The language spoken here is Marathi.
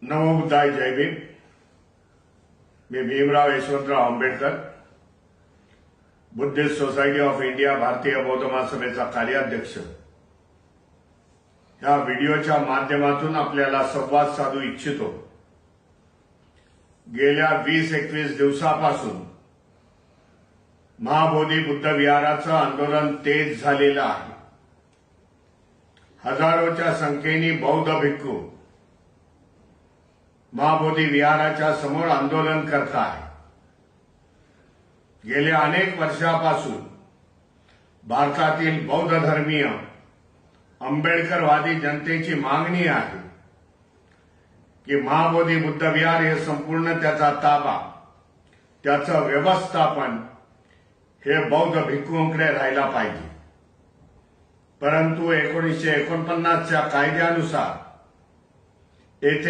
नमो बुद्धाय जय भीम। मी Bhimrao Yashwantrao Ambedkar, Buddhist society of India भारतीय बौद्ध महासभेचा कार्याध्यक्ष, या व्हिडिओच्या माध्यमातून आपल्याला संवाद साधू इच्छितो। गेल्या 20-21 दिवसापासून महाबोधी बुद्ध विहाराचं आंदोलन तेज झालेलं आहे। हजारोच्या संख्येने बौद्ध भिक्खू महाबोधी विहाराच्या समोर आंदोलन करत आहे। गेल्या अनेक वर्षापासून भारतातील बौद्ध धर्मीय आंबेडकरवादी जनतेची मागणी आहे की महाबोधी बुद्ध विहार हे संपूर्ण त्याचा ताबा, त्याचं व्यवस्थापन हे बौद्ध भिक्खूंकडे राहायला पाहिजे। परंतु 1949च्या कायद्यानुसार येथे